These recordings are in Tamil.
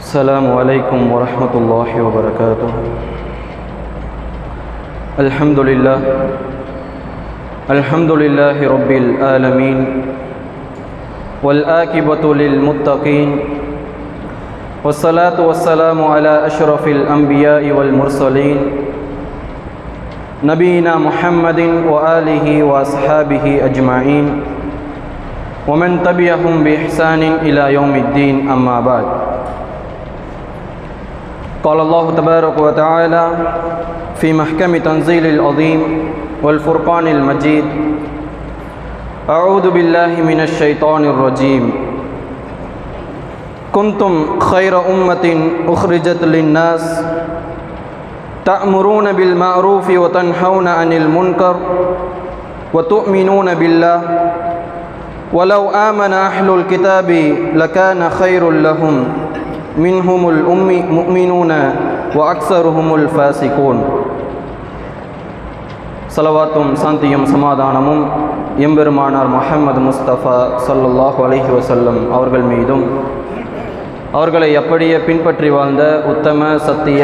السلام عليكم ورحمة الله وبركاته. الحمد لله رب العالمين والآكبة للمتقين والصلاة والسلام على أشرف الأنبياء والمرسلين نبينا محمد وآله وأصحابه أجمعين ومن تبعهم بإحسان إلى يوم الدين، أما بعد. قال الله تبارك وتعالى في محكم تنزيل العظيم والفرقان المجيد: أعوذ بالله من الشيطان الرجيم. كنتم خير أمة أخرجت للناس تأمرون بالمعروف وتنهون عن المنكر وتؤمنون بالله ولو آمن أهل الكتاب لكان خير لهم منهم المؤمنون وأكثرهم الفاسقون. சலவாத்தும் சாந்தியும் சமாதானமும் எம்பெருமானார் முஹம்மது முஸ்தபா ஸல்லல்லாஹு அலைஹி வஸல்லம் அவர்கள் மீதும், அவர்களை அப்படியே பின்பற்றி வாழ்ந்த உத்தம சத்திய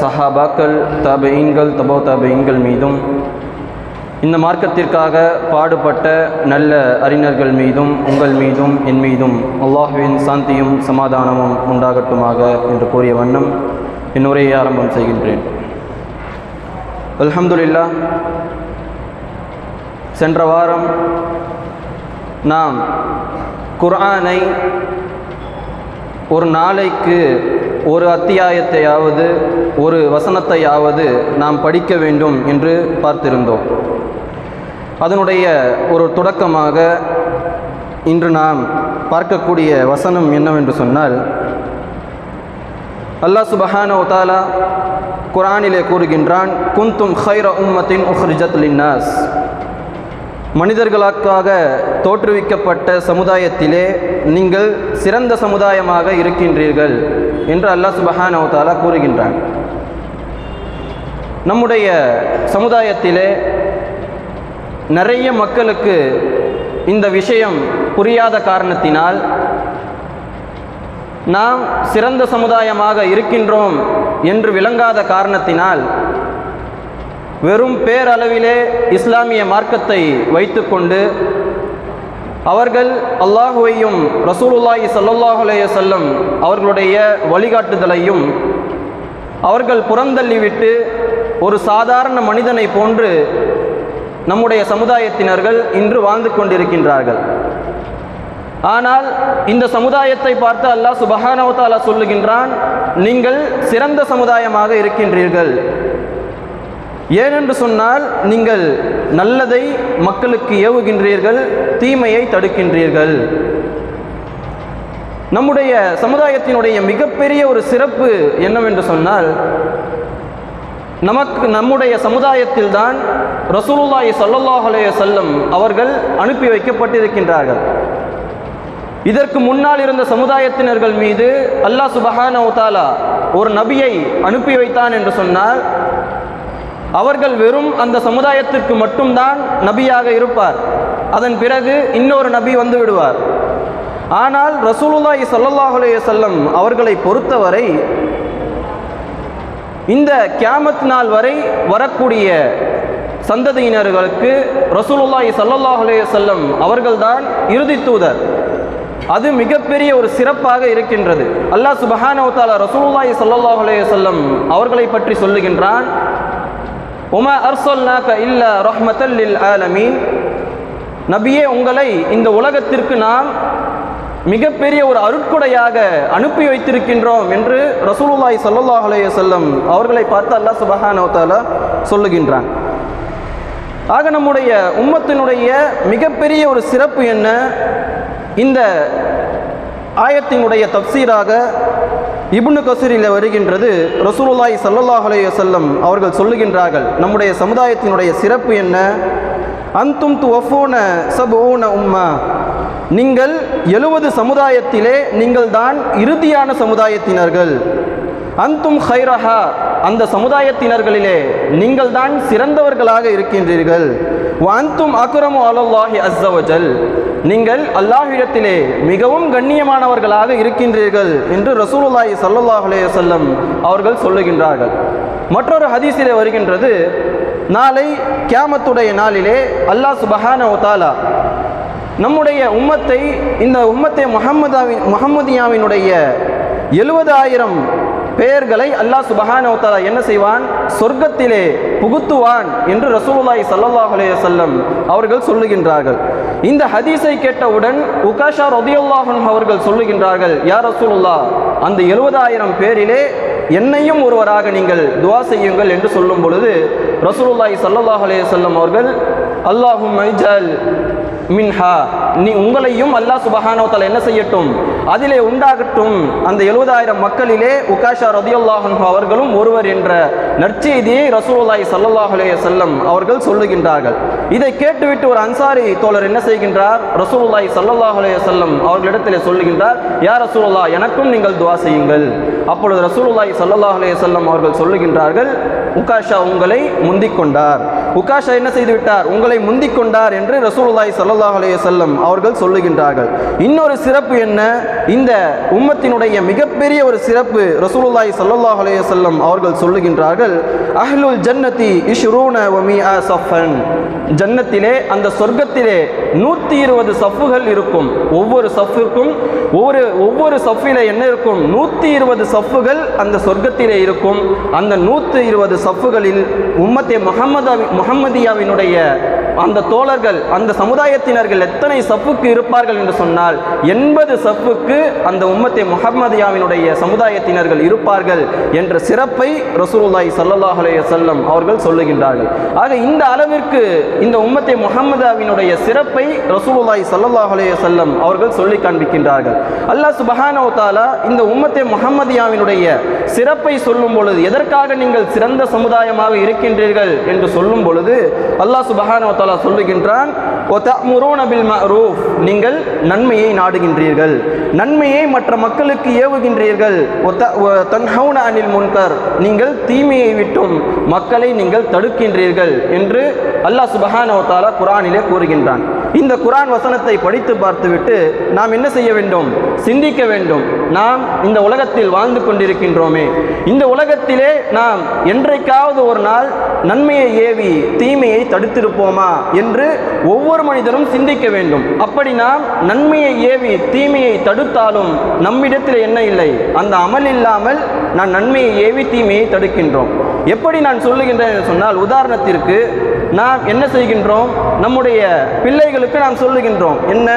சஹாபாக்கள், தாபீன்கள், தபோ தாபீன்கள் மீதும், இந்த மார்க்கத்திற்காக பாடுபட்ட நல்ல அறிஞர்கள் மீதும், உங்கள் மீதும், என் மீதும் அல்லாஹ்வின் சாந்தியும் சமாதானமும் உண்டாகட்டுமாக என்று கூறிய வண்ணம் என் உரையை ஆரம்பம் செய்கின்றேன். அல்ஹம்துலில்லாஹ், சென்ற வாரம் நாம் குர்ஆனை ஒரு நாளைக்கு ஒரு அத்தியாயத்தையாவது ஒரு வசனத்தையாவது நாம் படிக்க வேண்டும் என்று பார்த்திருந்தோம். அதனுடைய ஒரு தொடக்கமாக இன்று நாம் பார்க்கக்கூடிய வசனம் என்னவென்று சொன்னால், அல்லாஹ் சுப்ஹானஹு வ தஆலா குர்ஆனிலே கூறுகின்றான்: குந்தும் கைர உம்மத்தின் உஹ்ரிஜத் லின்னாஸ். மனிதர்களுக்காக தோற்றுவிக்கப்பட்ட சமுதாயத்திலே நீங்கள் சிறந்த சமுதாயமாக இருக்கின்றீர்கள் என்று அல்லாஹ் சுப்ஹானஹு வ தஆலா கூறுகின்றான். நம்முடைய சமுதாயத்திலே நிறைய மக்களுக்கு இந்த விஷயம் புரியாத காரணத்தினால், நாம் சிறந்த சமுதாயமாக இருக்கின்றோம் என்று விளங்காத காரணத்தினால், வெறும் பேரளவிலே இஸ்லாமிய மார்க்கத்தை வைத்துக்கொண்டு அவர்கள் அல்லாஹுவையும் ரசூலுல்லாஹி ஸல்லல்லாஹு அலைஹி வஸல்லம் அவர்களுடைய வழிகாட்டுதலையும் அவர்கள் புறந்தள்ளிவிட்டு ஒரு சாதாரண மனிதனை போன்று நம்முடைய சமுதாயத்தினர்கள் இன்று வாழ்ந்து கொண்டிருக்கின்றார்கள். ஆனால் இந்த சமுதாயத்தை பார்த்து அல்லாஹ் சுப்ஹானஹு வ தஆலா சொல்லுகின்றான்: நீங்கள் சிறந்த சமுதாயமாக இருக்கின்றீர்கள். ஏனென்று சொன்னால், நீங்கள் நல்லதை மக்களுக்கு ஏவுகின்றீர்கள், தீமையை தடுக்கின்றீர்கள். நம்முடைய சமுதாயத்தினுடைய மிகப்பெரிய ஒரு சிறப்பு என்னவென்று சொன்னால், நம்முடைய சமுதாயத்தில்தான் ரசூலுல்லாஹி ஸல்லல்லாஹு அலைஹி வஸல்லம் அவர்கள் அனுப்பி வைக்கப்பட்டிருக்கின்றார்கள். இதற்கு முன்னால் இருந்த சமுதாயத்தினர்கள் மீது அல்லாஹ் சுப்ஹானஹு வ தஆலா ஒரு நபியை அனுப்பி வைத்தான் என்று சொன்னால், அவர்கள் வெறும் அந்த சமுதாயத்திற்கு மட்டும்தான் நபியாக இருப்பார். அதன் பிறகு இன்னொரு நபி வந்து விடுவார். ஆனால் ரசூலுல்லாஹி ஸல்லல்லாஹு அலைஹி வஸல்லம் அவர்களை பொறுத்தவரை இந்த கியாமத் நாள் வரை வரக்கூடிய சந்ததியினர்களுக்கு ரசூலுல்லாஹி ஸல்லல்லாஹு அலைஹி வஸல்லம் அவர்கள்தான் இறுதி தூதர். அது மிகப்பெரிய ஒரு சிறப்பாக இருக்கின்றது. அல்லாஹ் சுப்ஹானஹு வ தஆலா ரசூலுல்லாஹி ஸல்லல்லாஹு அலைஹி வஸல்லம் அவர்களை பற்றி சொல்லுகின்றான்: உமா அர்ஸல்னாக இல்லா ரஹ்மத்தல் லில் ஆலமீன். நபியே, உங்களை இந்த உலகத்திற்கு நாம் மிகப்பெரிய ஒரு அருட்கொடையாக அனுப்பி வைத்திருக்கின்றோம் என்று ரசூலுல்லாஹி ஸல்லல்லாஹு அலைஹி வஸல்லம் அவர்களை பார்த்து அல்லாஹ் சுப்ஹானஹு வ தஆலா சொல்லுகின்றான். ஆக நம்முடைய உம்மத்தினுடைய மிகப்பெரிய ஒரு சிறப்பு என்ன? இந்த ஆயத்தினுடைய தஃப்சீராக இப்னு கஸீரில் வருகின்றது. ரசூலுல்லாஹி ஸல்லல்லாஹு அலைஹி வஸல்லம் அவர்கள் சொல்லுகின்றார்கள், நம்முடைய சமுதாயத்தினுடைய சிறப்பு என்ன? அன்தும் துவஃபூன சபூன உம்மா. நீங்கள் 70 சமுதாயத்திலே நீங்கள் தான் இறுதியான சமுதாயத்தினர்கள். அன்தும் கைரஹா, அந்த சமுதாயத்தினர்களிலே நீங்கள் தான் சிறந்தவர்களாக இருக்கின்றீர்கள். வ அன்தும் அக்ரமு அலல்லாஹி அஸ்ஸ வஜல், நீங்கள் அல்லாஹ்விடத்திலே மிகவும் கண்ணியமானவர்களாக இருக்கின்றீர்கள் என்று ரசூலுல்லாஹி ஸல்லல்லாஹு அலைஹி வஸல்லம் அவர்கள் சொல்லுகின்றார்கள். மற்றொரு ஹதீஸிலே வருகின்றது, நாளை கியாமத்துடைய நாளிலே அல்லாஹ் சுப்ஹானஹு வ தஆலா நம்முடைய உம்மத்தை, இந்த உம்மத்தை முஹம்மதியாவினுடைய 70,000 பெயர்களை அல்லாஹ் சுப்ஹானஹு வ தஆலா என்ன செய்வான், சொர்க்கத்திலே புகுத்துவான் என்று ரசூலுல்லாஹி ஸல்லல்லாஹு அலைஹி வஸல்லம் அவர்கள் சொல்லுகின்றார்கள். இந்த ஹதீஸை கேட்டவுடன் உகாஷா ரலியல்லாஹு அன்ஹு அவர்கள் சொல்லுகின்றார்கள், யா ரசூலுல்லாஹ், அந்த 70,000 பேரிலே என்னையும் ஒருவராக நீங்கள் துஆ செய்யுங்கள் என்று சொல்லும் பொழுது ரசூலுல்லாஹி ஸல்லல்லாஹு அலைஹி வஸல்லம் அவர்கள், அல்லாஹும்ம இஜ்அல் மின்ஹா, நீ உங்களையும் அல்லாஹ் சுப்ஹானஹு வ தஆலா என்ன செய்யட்டும், அதிலே உண்டாகட்டும், அந்த 70,000 மக்களிலே உகாஷா ரலியல்லாஹு அன்ஹு அவர்களும் ஒருவர் என்ற நற்செய்தியை ரசூலுல்லாஹி ஸல்லல்லாஹு அலைஹி வஸல்லம் அவர்கள் சொல்லுகின்றார்கள். இதை கேட்டுவிட்டு ஒரு அன்சாரி தோழர் என்ன செய்கின்றார், ரசூலுல்லாஹி ஸல்லல்லாஹு அலைஹி வஸல்லம் அவர்களிடத்திலே சொல்லுகின்றார், யா ரசூலுல்லாஹ், எனக்கும் நீங்கள் துஆ செய்யுங்கள். அப்பொழுது ரசூலுல்லாஹி ஸல்லல்லாஹு அலைஹி வஸல்லம் அவர்கள் சொல்லுகின்றார்கள், உகாஷா உங்களை முந்திக் கொண்டார், உகாஷா என்ன செய்து விட்டார், உங்களை முந்திக் கொண்டார் என்று ரசூலுல்லாஹி ஸல்லல்லாஹு அலைஹி வஸல்லம் அவர்கள் சொல்லுகின்றார்கள். இன்னொரு சிறப்பு என்ன, இந்த உம்மத்தினுடைய மிகப்பெரிய ஒரு சிறப்பு ரசூலுல்லாஹி ஸல்லல்லாஹு அலைஹி வஸல்லம் அவர்கள் சொல்லுகின்றார்கள், அஹ்லுல் ஜன்னதி இஷ்ரூன வ மிஆ ஸஃபன், ஜன்னத்திலே, அந்த சொர்க்கத்திலே 120 சஃப்புகள் இருக்கும். ஒவ்வொரு சஃப்பிற்கும் ஒவ்வொரு சஃப்பிலே என்ன இருக்கும், 120 சஃப்புகள் அந்த சொர்க்கத்திலே இருக்கும். அந்த 120 சஃப்புகளில் உம்மத்தே முஹம்மதியாவினுடைய அந்த தோழர்கள், அந்த சமுதாயத்தினர்கள் எத்தனை சஃப்புக்கு இருப்பார்கள் என்று சொன்னால் 80 சஃப்புக்கு அந்த உம்மத்தே முஹம்மதியாவினுடைய சமுதாயத்தினர்கள் இருப்பார்கள் என்ற சிறப்பை ரசூலுல்லாஹி ஸல்லல்லாஹு அலைஹி வஸல்லம் அவர்கள் சொல்லுகின்றார்கள். ஆக இந்த அளவிற்கு இந்த உம்மத்தே முஹம்மதியாவினுடைய சிறப்பை ரசூலுல்லாஹி ஸல்லல்லாஹு அலைஹி வஸல்லம் அவர்கள் சொல்லி காண்பிக்கின்றார்கள். அல்லாஹ் சுப்ஹானஹு வ தஆலா இந்த உம்மத்தே முஹம்மதியாவினுடைய சிறப்பை சொல்லும் பொழுது, எதற்காக நீங்கள் சிறந்த சமுதாயமாக இருக்கின்றீர்கள் என்று சொல்லும் பொழுது அல்லாஹ் சுப்ஹானஹு வ தஆலா சொல்லுகின்றான், வதஅமுரூன பில் மஅரூஃப், நீங்கள் நன்மையை நாடுகின்றீர்கள், நன்மையை மற்ற மக்களுக்கு ஏவுகின்றீர்கள், தன்ஹவுன அனில் முன்கர், நீங்கள் தீமையை விட்டும் மக்களை நீங்கள் தடுக்கின்றீர்கள் என்று அல்லாஹ் சுப்ஹானஹு வ தஆலா குர்ஆனிலே கூறுகின்றான். இந்த குர்ஆன் வசனத்தை படித்து பார்த்துவிட்டு நாம் என்ன செய்ய வேண்டும், சிந்திக்க வேண்டும். நாம் இந்த உலகத்தில் வாழ்ந்து கொண்டிருக்கின்றோமே, இந்த உலகத்திலே நாம் என்றைக்காவது ஒரு நாள் நன்மையை ஏவி தீமையை தடுத்திருப்போமா என்று ஒவ்வொரு மனிதரும் சிந்திக்க வேண்டும். அப்படி நாம் நன்மையை ஏவி தீமையை தடுத்தாலும் நம்மிடத்தில் என்ன இல்லை, அந்த அமல் இல்லாமல் நான் நன்மையை ஏவி தீமையை தடுக்கின்றோம். எப்படி நான் சொல்லுகின்றேன் என்று சொன்னால், உதாரணத்திற்கு நாம் என்ன செய்கின்றோம், நம்முடைய பிள்ளைகளுக்கு நாம் சொல்லுகின்றோம், என்ன,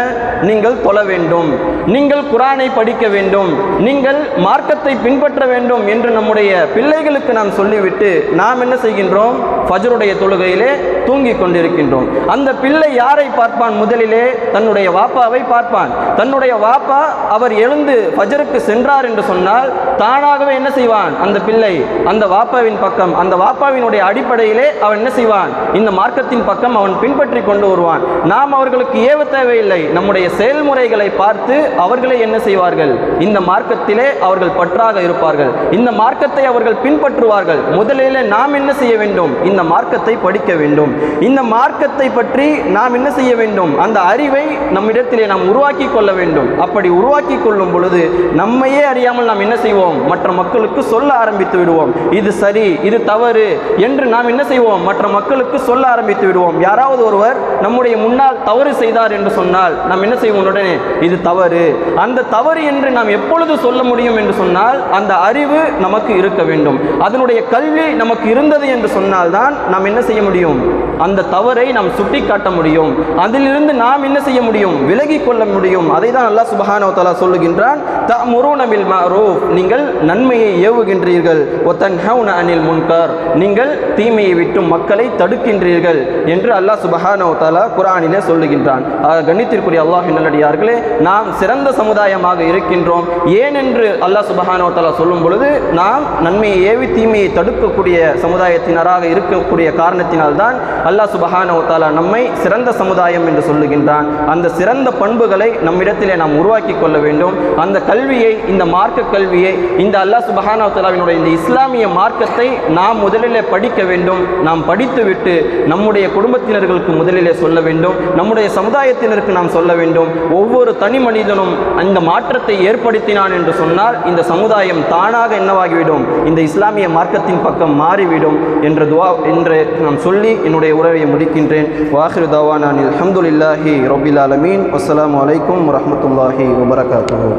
நீங்கள் தொழ வேண்டும், நீங்கள் குர்ஆனை படிக்க வேண்டும், நீங்கள் மார்க்கத்தை பின்பற்ற வேண்டும் என்று நம்முடைய பிள்ளைகளுக்கு நாம் சொல்லிவிட்டு நாம் என்ன செய்கின்றோம், ஃபஜ்ருடைய தொழுகையிலே தூங்கிக் கொண்டிருக்கின்றோம். அந்த பிள்ளை யாரை பார்ப்பான், முதலிலே தன்னுடைய வாப்பாவை பார்ப்பான். தன்னுடைய வாப்பா அவர் எழுந்து ஃபஜ்ருக்கு சென்றார் என்று சொன்னால் தானாகவே என்ன செய்வான், அந்த பிள்ளை அந்த வாப்பாவின் பக்கம், அந்த வாப்பாவினுடைய அடிப்படையிலே அவன் என்ன செய்வான், இந்த மார்க்கத்தின் பக்கம் அவன் பின்பற்றி கொண்டு வருவான். நாம் அவர்களுக்கு ஏவ தேவையில்லை, நம்முடைய செயல்முறைகளை பார்த்து அவர்களை என்ன செய்வார்கள், இந்த மார்க்கத்திலே அவர்கள் பற்றாக இருப்பார்கள், இந்த மார்க்கத்தை அவர்கள் பின்பற்றுவார்கள். முதலில் நாம் என்ன செய்ய வேண்டும், இந்த மார்க்கத்தை படிக்க வேண்டும், இந்த மார்க்கத்தை பற்றி நாம் என்ன செய்ய வேண்டும், அந்த அறிவை நம்மிடத்திலே நாம் உருவாக்கி கொள்ள வேண்டும். அப்படி உருவாக்கி கொள்ளும் பொழுது நம்மையே அறியாமல் நாம் என்ன செய்வோம், மற்ற மக்களுக்கு சொல்ல ஆரம்பித்து விடுவோம். இது சரி, இது தவறு என்று நாம் என்ன செய்வோம், மற்ற மக்களுக்கு சொல்ல ஆரம்பித்து விடுவோம். யாராவது ஒருவர் நம்முடைய முன்னால் தவறு செய்தார் என்று சொன்னால் நாம் என்ன செய்வோம், உடனே இது தவறு. அந்த தவறு என்று நாம் எப்பொழுது சொல்ல முடியும் என்று சொன்னால், அந்த அறிவு நமக்கு இருக்க வேண்டும், அதனுடைய கல்வி நமக்கு இருந்தது என்று சொன்னால்தான் நாம் என்ன செய்ய முடியும், அந்த தவறை நாம் சுட்டி காட்ட முடியும், அதிலிருந்து நாம் என்ன செய்ய முடியும், விலகி கொள்ள முடியும். அதை தான் அல்லாஹ் சுப்ஹானஹு வ தஆலா சொல்லுகின்றான், தஅமுரூன பில் மஅரூஃப், நீங்கள் நன்மையை ஏவுகின்றீர்கள், வ தன்ஹவுன அனில் முன்கர், நீங்கள் தீமையை விட்டு மக்களை தடுக்கின்றீர்கள் என்று அல்லாஹ் சுப்ஹானஹு வ தஆலா குர்ஆனிலே சொல்லுகின்றான். கண்ணியத்திற்குரிய அல்லாஹ்வின் நல்லடியார்களே, நாம் சிறந்த சமுதாயமாக இருக்கின்றோம். ஏன் என்று அல்லாஹ் சுப்ஹானஹு வ தஆலா சொல்லும் பொழுது, நாம் நன்மையை ஏவி தீமையை தடுக்கக்கூடிய சமுதாயத்தினராக இருக்கக்கூடிய காரணத்தினால்தான் அல்லாஹ் சுப்ஹானஹு வ தஆலா நம்மை சிறந்த சமுதாயம் என்று சொல்லுகின்றான். அந்த சிறந்த பண்புகளை நம்மிடத்திலே நாம் உருவாக்கி கொள்ள வேண்டும். அந்த கல்வியை, இந்த மார்க்க கல்வியை, இந்த அல்லாஹ் சுப்ஹானஹு வ தஆலாவினுடைய இந்த இஸ்லாமிய மார்க்கத்தை நாம் முதலிலே படிக்க வேண்டும். நாம் படித்துவிட்டு நம்முடைய குடும்பத்தினர்களுக்கு முதலிலே சொல்ல வேண்டும், நம்முடைய சமுதாயத்தினருக்கு நாம் சொல்ல வேண்டும். ஒவ்வொரு தனி மனிதனும் அந்த மாற்றத்தை ஏற்படுத்தினான் என்று சொன்னால் இந்த சமுதாயம் தானாக என்னவாகிவிடும், இந்த இஸ்லாமிய மார்க்கத்தின் பக்கம் மாறிவிடும் என்ற துவா என்று நான் சொல்லி என்னுடைய உரையை முடிக்கின்றேன். வாஹிரு தாவானா அல்ஹம்துலில்லாஹி ரப்பில் ஆலமீன். அஸ்ஸலாமு அலைக்கும் வரஹ்மத்துல்லாஹி வபரகாத்துஹு.